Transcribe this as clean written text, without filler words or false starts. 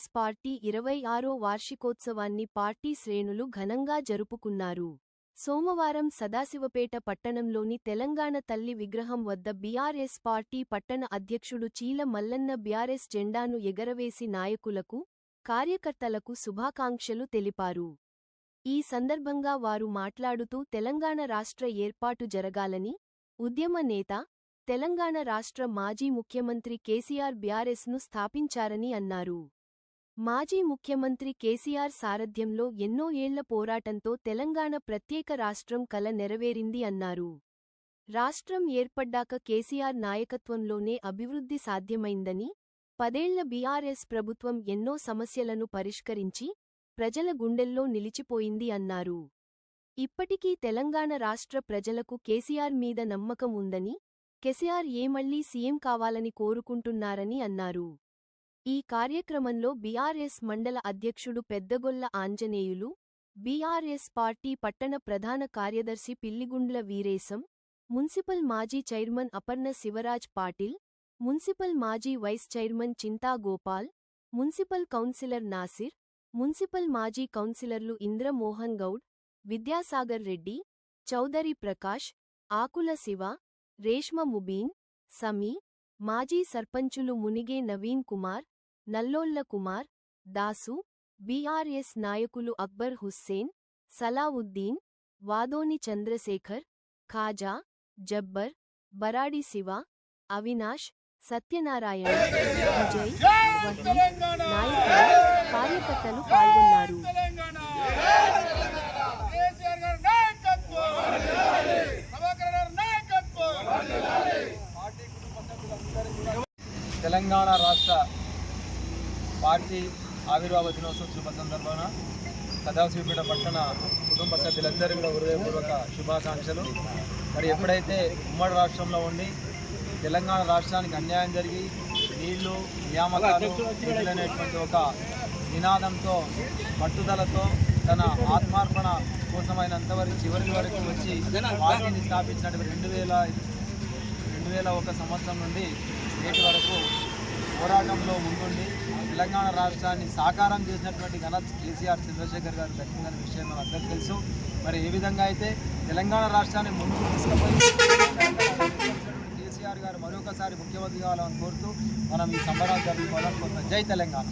BRS party 26వ వార్షికోత్సవాన్ని party శ్రేణులు ఘనంగా జరుపుకున్నారు. సోమవారం సదాశివపేట పట్టణంలోని తెలంగాణ తల్లి విగ్రహం వద్ద బీఆర్ఎస్ పార్టీ పట్టణ అధ్యక్షుడు చీల మల్లన్న బీఆర్ఎస్ జెండాను ఎగరవేసి నాయకులకు, కార్యకర్తలకు శుభాకాంక్షలు తెలిపారు. ఈ సందర్భంగా వారు మాట్లాడుతూ తెలంగాణ రాష్ట్ర ఏర్పాటు జరగాలని, ఉద్యమ నేత, తెలంగాణ రాష్ట్ర మాజీ ముఖ్యమంత్రి కేసీఆర్ బీఆర్ఎస్ను స్థాపించారని అన్నారు. మాజీ ముఖ్యమంత్రి కేసీఆర్ సారథ్యంలో ఎన్నో ఏళ్ల పోరాటంతో తెలంగాణ ప్రత్యేక రాష్ట్రం కల నెరవేరింది అన్నారు. రాష్ట్రం ఏర్పడ్డాక కేసీఆర్ నాయకత్వంలోనే అభివృద్ధి సాధ్యమైందని, 10 ఏళ్ల బీఆర్ఎస్ ప్రభుత్వం ఎన్నో సమస్యలను పరిష్కరించి, ప్రజల గుండెల్లో నిలిచిపోయింది అన్నారు. ఇప్పటికీ తెలంగాణ రాష్ట్ర ప్రజలకు కేసీఆర్ మీద నమ్మకం ఉందని, కేసీఆర్ మళ్లీ సీఎం కావాలని కోరుకుంటున్నారని అన్నారు. ఈ కార్యక్రమంలో బీఆర్ఎస్ మండల అధ్యక్షుడు పెద్దగొల్ల ఆంజనేయులు, బీఆర్ఎస్ పార్టీ పట్టణ ప్రధాన కార్యదర్శి పిల్లిగుండ్ల వీరేశం, మున్సిపల్ మాజీ చైర్మన్ అపర్ణ శివరాజ్ పాటిల్, మున్సిపల్ మాజీ vice chairman Chinta Gopal, municipal councillor Nasir, municipal మాజీ కౌన్సిలర్లు ఇంద్ర మోహన్ గౌడ్, విద్యాసాగర్ రెడ్డి, చౌదరి ప్రకాష్, ఆకుల శివ, రేష్మ ముబీన్, సమీ, మాజీ సర్పంచులు మునిగే నవీన్ కుమార్, నల్లోళ్ల కుమార్, దాసు, బీఆర్ఎస్ నాయకులు అక్బర్ హుస్సేన్, సలావుద్దీన్, వాదోని చంద్రశేఖర్, ఖాజా, జబ్బర్, బరాడి శివ, అవినాష్, సత్యనారాయణ, విజయ్, వహీద్, నాయకులు, కార్యకర్తలు పాల్గొన్నారు. తెలంగాణ రాష్ట్ర పార్టీ ఆవిర్భావ దినోత్సవం శుభ సందర్భాన సదాశివపేట పట్టణ కుటుంబ సభ్యులందరిలో హృదయపూర్వక శుభాకాంక్షలు. మరి ఎప్పుడైతే ఉమ్మడి రాష్ట్రంలో ఉండి తెలంగాణ రాష్ట్రానికి అన్యాయం జరిగి నీళ్లు, నియామకాలు, నిధులనేటువంటి ఒక నినాదంతో, పట్టుదలతో, తన ఆత్మార్పణ కోసమైనంతవరకు చివరి వరకు వచ్చి పార్టీని స్థాపించినటువంటి 2001 సంవత్సరం నుండి నేటి వరకు పోరాటంలో ముందుండి తెలంగాణ రాష్ట్రాన్ని సాకారం చేసినటువంటి ఘనత కేసీఆర్ చంద్రశేఖర్ గారు దక్కిందనే విషయం మన అందరికీ తెలుసు. మరి ఏ విధంగా అయితే తెలంగాణ రాష్ట్రాన్ని ముందుకు తీసుకుపోయి కేసీఆర్ గారు మరొకసారి ముఖ్యమంత్రి కావాలని కోరుతూ మనం ఈ సంబరాలు జరుపుకోవాలని కోరుతున్నాం. జై తెలంగాణ.